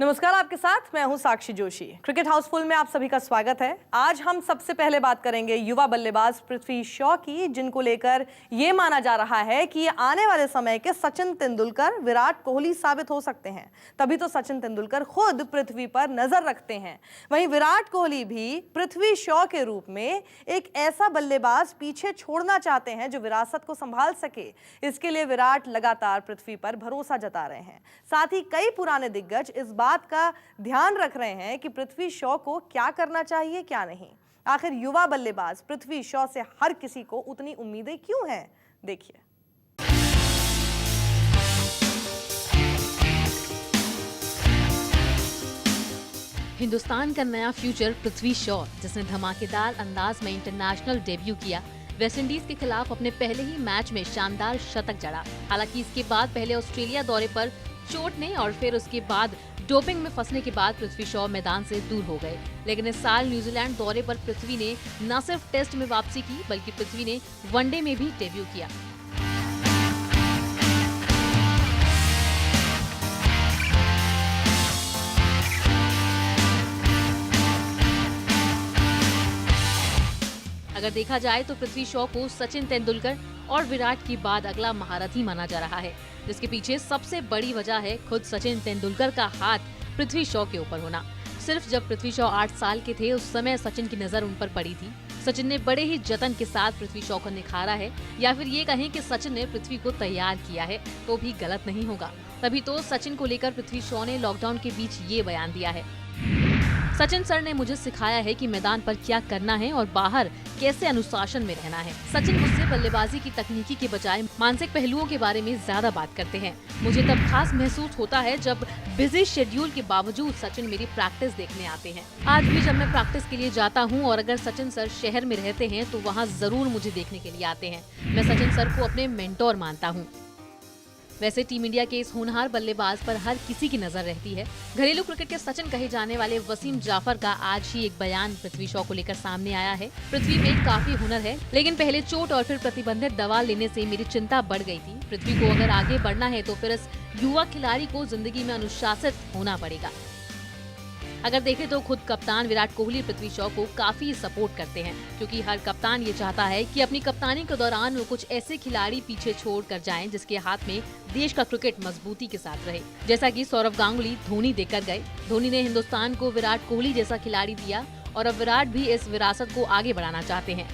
नमस्कार, आपके साथ मैं हूं साक्षी जोशी। क्रिकेट हाउसफुल में आप सभी का स्वागत है। आज हम सबसे पहले बात करेंगे युवा बल्लेबाज पृथ्वी शॉ की, जिनको लेकर यह माना जा रहा है कि ये आने वाले समय के सचिन तेंदुलकर, विराट कोहली साबित हो सकते हैं। तभी तो सचिन तेंदुलकर खुद पृथ्वी पर नजर रखते हैं। वहीं विराट कोहली भी पृथ्वी शॉ के रूप में एक ऐसा बल्लेबाज पीछे छोड़ना चाहते हैं जो विरासत को संभाल सके। इसके लिए विराट लगातार पृथ्वी पर भरोसा जता रहे हैं। साथ ही कई पुराने दिग्गज इस बात का ध्यान रख रहे हैं कि पृथ्वी शॉ को क्या करना चाहिए, क्या नहीं। आखिर युवा बल्लेबाज पृथ्वी शॉ से हर किसी को उतनी उम्मीदें क्यों हैं, देखिए। हिंदुस्तान का नया फ्यूचर पृथ्वी शॉ, जिसने धमाकेदार अंदाज में इंटरनेशनल डेब्यू किया, वेस्टइंडीज के खिलाफ अपने पहले ही मैच में शानदार शतक जड़ा। हालांकि इसके बाद पहले ऑस्ट्रेलिया दौरे पर चोट और फिर उसके बाद डोपिंग में फंसने के बाद पृथ्वी शॉ मैदान से दूर हो गए। लेकिन इस साल न्यूजीलैंड दौरे पर पृथ्वी ने न सिर्फ टेस्ट में वापसी की, बल्कि पृथ्वी ने वनडे में भी डेब्यू किया। अगर देखा जाए तो पृथ्वी शॉ को सचिन तेंदुलकर और विराट के बाद अगला महारथी माना जा रहा है, जिसके पीछे सबसे बड़ी वजह है खुद सचिन तेंदुलकर का हाथ पृथ्वी शॉ के ऊपर होना। सिर्फ जब पृथ्वी शॉ 8 साल के थे, उस समय सचिन की नजर उन पर पड़ी थी। सचिन ने बड़े ही जतन के साथ पृथ्वी शॉ को निखारा है, या फिर ये कहें कि सचिन ने पृथ्वी को तैयार किया है, तो भी गलत नहीं होगा। तभी तो सचिन को लेकर पृथ्वी शॉ ने लॉकडाउन के बीच ये बयान दिया है। सचिन सर ने मुझे सिखाया है कि मैदान पर क्या करना है और बाहर कैसे अनुशासन में रहना है। सचिन मुझसे बल्लेबाजी की तकनीकी के बजाय मानसिक पहलुओं के बारे में ज्यादा बात करते हैं। मुझे तब खास महसूस होता है जब बिजी शेड्यूल के बावजूद सचिन मेरी प्रैक्टिस देखने आते हैं। आज भी जब मैं प्रैक्टिस के लिए जाता हूं और अगर सचिन सर शहर में रहते हैं तो वहां जरूर मुझे देखने के लिए आते हैं। मैं सचिन सर को अपने मेंटोर मानता हूँ। वैसे टीम इंडिया के इस होनहार बल्लेबाज पर हर किसी की नजर रहती है। घरेलू क्रिकेट के सचिन कहे जाने वाले वसीम जाफर का आज ही एक बयान पृथ्वी शॉ को लेकर सामने आया है। पृथ्वी में काफी हुनर है, लेकिन पहले चोट और फिर प्रतिबंधित दवा लेने से मेरी चिंता बढ़ गई थी। पृथ्वी को अगर आगे बढ़ना है तो फिर इस युवा खिलाड़ी को जिंदगी में अनुशासित होना पड़ेगा। अगर देखें तो खुद कप्तान विराट कोहली पृथ्वी शॉ को काफी सपोर्ट करते हैं, क्योंकि हर कप्तान ये चाहता है कि अपनी कप्तानी के दौरान वो कुछ ऐसे खिलाड़ी पीछे छोड़ कर जाएं जिसके हाथ में देश का क्रिकेट मजबूती के साथ रहे। जैसा कि सौरव गांगुली धोनी देकर गए। धोनी ने हिंदुस्तान को विराट कोहली जैसा खिलाड़ी दिया और अब विराट भी इस विरासत को आगे बढ़ाना चाहते हैं।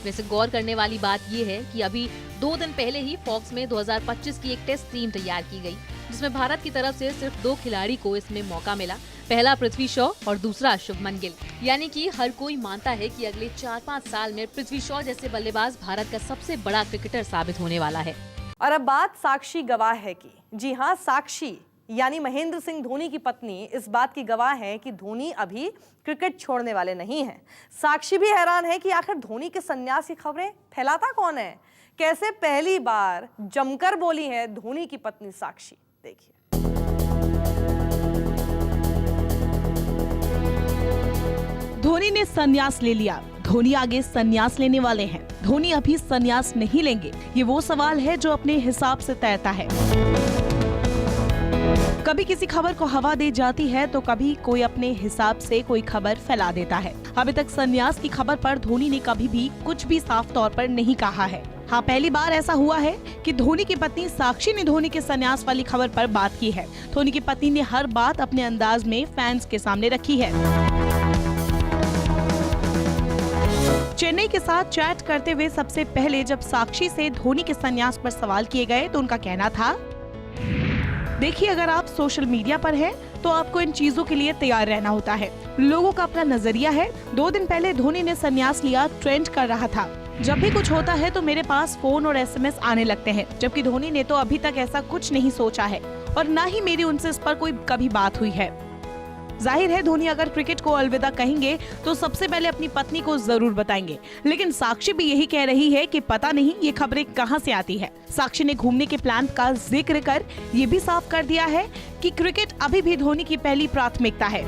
वैसे गौर करने वाली बात ये है कि अभी 2 दिन पहले ही फॉक्स में 2025 की एक टेस्ट टीम तैयार की गई, जिसमें भारत की तरफ से सिर्फ 2 खिलाड़ी को इसमें मौका मिला। पहला पृथ्वी शॉ और दूसरा शुभमन गिल। यानी कि हर कोई मानता है कि अगले 4-5 साल में पृथ्वी शॉ जैसे बल्लेबाज भारत का सबसे बड़ा क्रिकेटर साबित होने वाला है। और अब बात साक्षी गवाह है की। जी हाँ, साक्षी यानी महेंद्र सिंह धोनी की पत्नी इस बात की गवाह है कि धोनी अभी क्रिकेट छोड़ने वाले नहीं हैं। साक्षी भी हैरान है कि आखिर धोनी के संन्यास की खबरें फैलाता कौन है। कैसे पहली बार जमकर बोली है धोनी की पत्नी साक्षी, देखिए। धोनी ने संन्यास ले लिया। धोनी आगे संन्यास लेने वाले हैं। धोनी अभी संन्यास नहीं लेंगे, ये वो सवाल है जो अपने हिसाब से तैरता है। कभी किसी खबर को हवा दे जाती है तो कभी कोई अपने हिसाब से कोई खबर फैला देता है। अभी तक संन्यास की खबर पर धोनी ने कभी भी कुछ भी साफ तौर पर नहीं कहा है। हाँ, पहली बार ऐसा हुआ है कि धोनी की पत्नी साक्षी ने धोनी के संन्यास वाली खबर पर बात की है। धोनी की पत्नी ने हर बात अपने अंदाज में फैंस के सामने रखी है। चेन्नई के साथ चैट करते हुए सबसे पहले जब साक्षी से धोनी के संन्यास पर सवाल किए गए तो उनका कहना था, देखिए, अगर आप सोशल मीडिया पर हैं तो आपको इन चीजों के लिए तैयार रहना होता है। लोगों का अपना नजरिया है। 2 दिन पहले धोनी ने संन्यास लिया, ट्रेंड कर रहा था। जब भी कुछ होता है तो मेरे पास फोन और SMS आने लगते हैं, जबकि धोनी ने तो अभी तक ऐसा कुछ नहीं सोचा है और ना ही मेरी उनसे इस पर कोई कभी बात हुई है। जाहिर है धोनी अगर क्रिकेट को अलविदा कहेंगे तो सबसे पहले अपनी पत्नी को जरूर बताएंगे, लेकिन साक्षी भी यही कह रही है कि पता नहीं ये खबरें कहां से आती है। साक्षी ने घूमने के प्लान का जिक्र कर ये भी साफ कर दिया है कि क्रिकेट अभी भी धोनी की पहली प्राथमिकता है।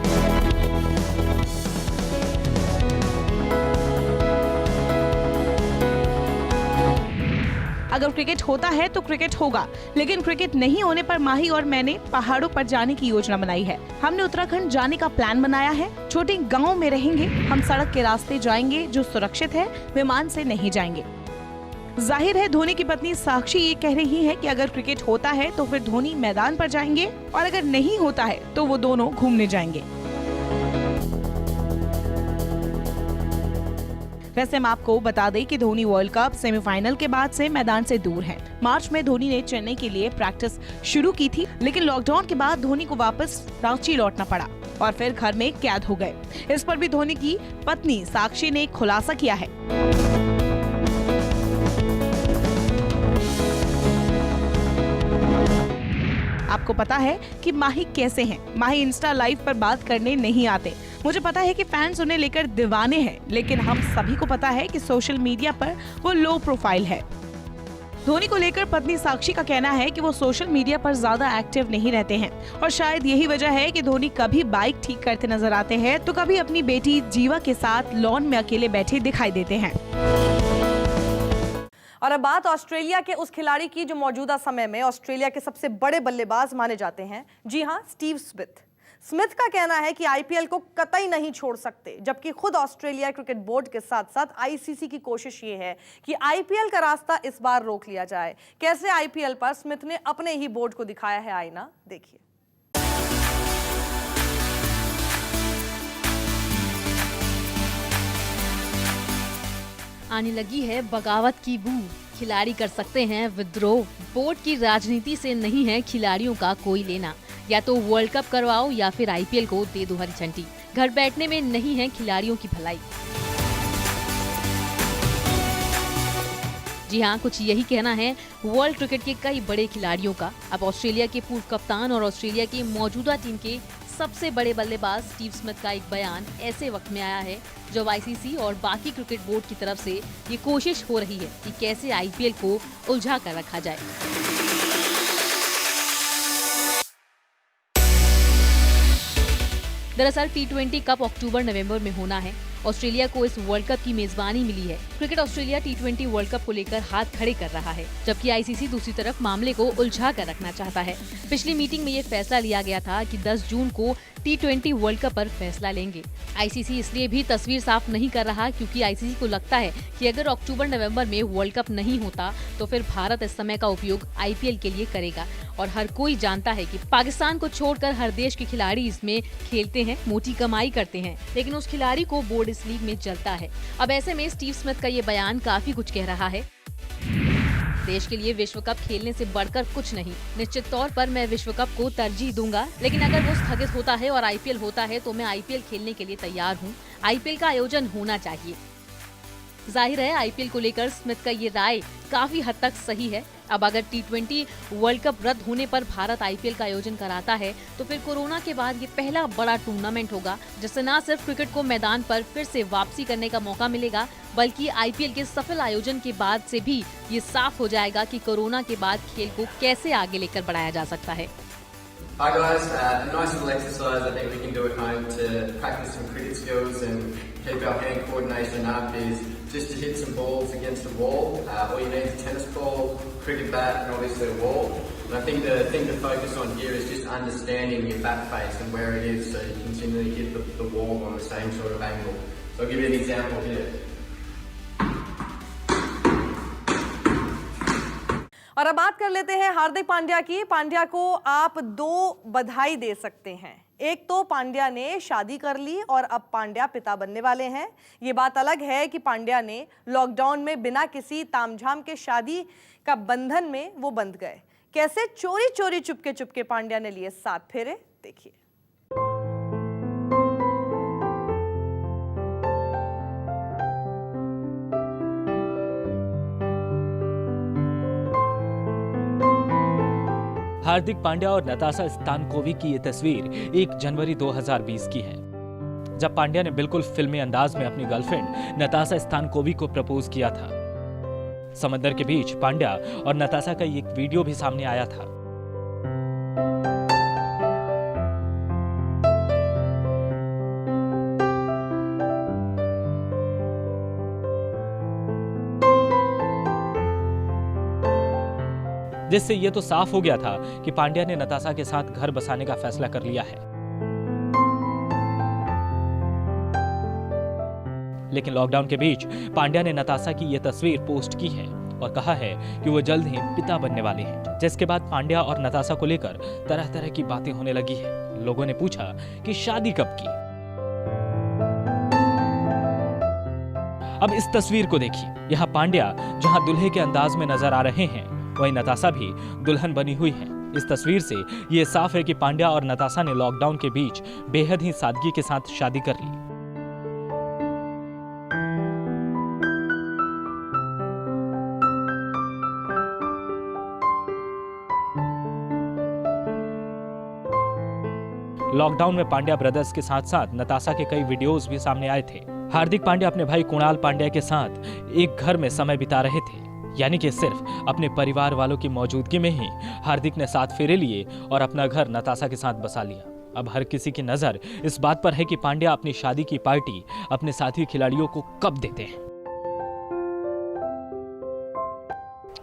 अगर क्रिकेट होता है तो क्रिकेट होगा, लेकिन क्रिकेट नहीं होने पर माही और मैंने पहाड़ों पर जाने की योजना बनाई है। हमने उत्तराखंड जाने का प्लान बनाया है। छोटे गाँव में रहेंगे, हम सड़क के रास्ते जाएंगे जो सुरक्षित है, विमान से नहीं जाएंगे। जाहिर है धोनी की पत्नी साक्षी ये कह रही है कि अगर क्रिकेट होता है तो फिर धोनी मैदान पर जाएंगे और अगर नहीं होता है तो वो दोनों घूमने जाएंगे। वैसे हम आपको बता दें कि धोनी वर्ल्ड कप सेमीफाइनल के बाद से मैदान से दूर हैं। मार्च में धोनी ने चेन्नई के लिए प्रैक्टिस शुरू की थी, लेकिन लॉकडाउन के बाद धोनी को वापस रांची लौटना पड़ा और फिर घर में कैद हो गए। इस पर भी धोनी की पत्नी साक्षी ने एक खुलासा किया है। आपको पता है कि माही कैसे हैं? माही इंस्टा लाइव पर बात करने नहीं आते। मुझे पता है कि फैंस उन्हें लेकर दीवाने हैं, लेकिन हम सभी को पता है कि सोशल मीडिया पर वो लो प्रोफाइल है। धोनी को लेकर पत्नी साक्षी का कहना है कि वो सोशल मीडिया पर ज्यादा एक्टिव नहीं रहते हैं और शायद यही वजह है कि धोनी कभी बाइक ठीक करते नजर आते हैं तो कभी अपनी बेटी जीवा के साथ लॉन में अकेले बैठे दिखाई देते हैं। और अब बात ऑस्ट्रेलिया के उस खिलाड़ी की जो मौजूदा समय में ऑस्ट्रेलिया के सबसे बड़े बल्लेबाज माने जाते हैं। जी हां, स्टीव स्मिथ। स्मिथ का कहना है कि आईपीएल को कतई नहीं छोड़ सकते, जबकि खुद ऑस्ट्रेलिया क्रिकेट बोर्ड के साथ साथ आईसीसी की कोशिश ये है कि आईपीएल का रास्ता इस बार रोक लिया जाए। कैसे आईपीएल पर स्मिथ ने अपने ही बोर्ड को दिखाया है आईना, देखिए। आने लगी है बगावत की बू, खिलाड़ी कर सकते हैं विद्रोह। बोर्ड की राजनीति से नहीं है खिलाड़ियों का कोई लेना, या तो वर्ल्ड कप करवाओ या फिर आईपीएल को दे दो हरी झंडी। घर बैठने में नहीं है खिलाड़ियों की भलाई। जी हाँ, कुछ यही कहना है वर्ल्ड क्रिकेट के कई बड़े खिलाड़ियों का। अब ऑस्ट्रेलिया के पूर्व कप्तान और ऑस्ट्रेलिया की मौजूदा टीम के सबसे बड़े बल्लेबाज स्टीव स्मिथ का एक बयान ऐसे वक्त में आया है जब आईसीसी और बाकी क्रिकेट बोर्ड की तरफ से ये कोशिश हो रही है कि कैसे आईपीएल को उलझा कर रखा जाए। दरअसल टी20 कप अक्टूबर-नवंबर में होना है। ऑस्ट्रेलिया को इस वर्ल्ड कप की मेजबानी मिली है। क्रिकेट ऑस्ट्रेलिया टी20 वर्ल्ड कप को लेकर हाथ खड़े कर रहा है, जबकि आईसीसी दूसरी तरफ मामले को उलझा कर रखना चाहता है। पिछली मीटिंग में ये फैसला लिया गया था कि 10 जून को टी20 वर्ल्ड कप पर फैसला लेंगे। आईसीसी इसलिए भी तस्वीर साफ नहीं कर रहा क्योंकि आईसीसी को लगता है कि अगर अक्टूबर-नवंबर में वर्ल्ड कप नहीं होता तो फिर भारत इस समय का उपयोग आईपीएल के लिए करेगा। और हर कोई जानता है कि पाकिस्तान को छोड़कर हर देश के खिलाड़ी इसमें खेलते हैं, मोटी कमाई करते हैं, लेकिन उस खिलाड़ी को बोर्ड इस लीग में जलता है। अब ऐसे में स्टीव स्मिथ का ये बयान काफी कुछ कह रहा है। देश के लिए विश्व कप खेलने से बढ़कर कुछ नहीं। निश्चित तौर पर मैं विश्व कप को तरजीह दूंगा, लेकिन अगर वो स्थगित होता है और आईपीएल होता है तो मैं आईपीएल खेलने के लिए तैयार हूँ। आईपीएल का आयोजन होना चाहिए। जाहिर है आईपीएल को लेकर स्मिथ का ये राय काफी हद तक सही है। अब अगर टी20 वर्ल्ड कप रद्द होने पर भारत आईपीएल का आयोजन कराता है तो फिर कोरोना के बाद ये पहला बड़ा टूर्नामेंट होगा, जिससे न सिर्फ क्रिकेट को मैदान पर फिर से वापसी करने का मौका मिलेगा, बल्कि आईपीएल के सफल आयोजन के बाद से भी ये साफ हो जाएगा कि कोरोना के बाद खेल को कैसे आगे लेकर बढ़ाया जा सकता है। Hi guys, a nice little exercise I think we can do at home to practice some cricket skills and keep our hand coordination up is just to hit some balls against a wall. All you need is a tennis ball, cricket bat and obviously a wall. And I think the thing to focus on here is just understanding your bat face and where it is so you continually hit the wall on the same sort of angle. So I'll give you an example here. और अब बात कर लेते हैं हार्दिक पांड्या की। पांड्या को आप 2 बधाई दे सकते हैं। एक तो पांड्या ने शादी कर ली और अब पांड्या पिता बनने वाले हैं। ये बात अलग है कि पांड्या ने लॉकडाउन में बिना किसी तामझाम के शादी का बंधन में वो बंध गए। कैसे चोरी चोरी चुपके चुपके पांड्या ने लिए 7 फेरे, देखिए। हार्दिक पांड्या और नताशा स्तानकोविक की ये तस्वीर 1 जनवरी 2020 की है, जब पांड्या ने बिल्कुल फिल्मी अंदाज में अपनी गर्लफ्रेंड नताशा स्तानकोविक को प्रपोज किया था। समंदर के बीच पांड्या और नताशा का एक वीडियो भी सामने आया था। जिससे ये तो साफ हो गया था कि पांड्या ने नताशा के साथ घर बसाने का फैसला कर लिया है। लेकिन लॉकडाउन के बीच पांड्या ने नताशा की यह तस्वीर पोस्ट की है और कहा है कि वो जल्द ही पिता बनने वाले हैं, जिसके बाद पांड्या और नताशा को लेकर तरह तरह की बातें होने लगी है। लोगों ने पूछा कि शादी कब की। अब इस तस्वीर को देखिए। यहाँ पांड्या जहाँ दुल्हे के अंदाज में नजर आ रहे हैं, वहीं नताशा भी दुल्हन बनी हुई है। इस तस्वीर से ये साफ है कि पांड्या और नताशा ने लॉकडाउन के बीच बेहद ही सादगी के साथ शादी कर ली। लॉकडाउन में पांड्या ब्रदर्स के साथ साथ नताशा के कई वीडियोस भी सामने आए थे। हार्दिक पांड्या अपने भाई कुणाल पांड्या के साथ एक घर में समय बिता रहे थे, यानी कि सिर्फ अपने परिवार वालों की मौजूदगी में ही हार्दिक ने 7 फेरे लिए और अपना घर नताशा के साथ बसा लिया। अब हर किसी की नजर इस बात पर है कि पांड्या अपनी शादी की पार्टी अपने साथी खिलाड़ियों को कब देते हैं।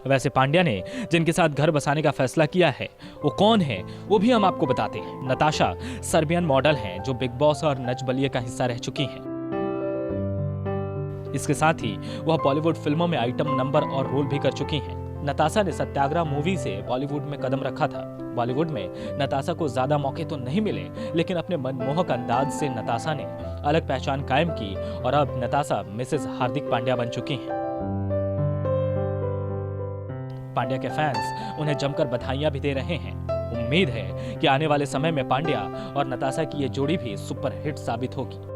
वैसे पांड्या ने जिनके साथ घर बसाने का फैसला किया है वो कौन है, वो भी हम आपको बताते हैं। नताशा सर्बियन मॉडल हैं जो बिग बॉस और नच बलिए का हिस्सा रह चुकी हैं। इसके साथ ही वह बॉलीवुड फिल्मों में आइटम नंबर और रोल भी कर चुकी हैं। नताशा ने सत्याग्रह मूवी से बॉलीवुड में कदम रखा था। बॉलीवुड में नताशा को ज्यादा मौके तो नहीं मिले, लेकिन अपने मनमोहक अंदाज से नताशा ने अलग पहचान कायम की और अब नताशा मिसेस हार्दिक पांड्या बन चुकी हैं। पांड्या के फैंस उन्हें जमकर बधाइयां भी दे रहे हैं। उम्मीद है कि आने वाले समय में पांड्या और नताशा की ये जोड़ी भी सुपर हिट साबित होगी।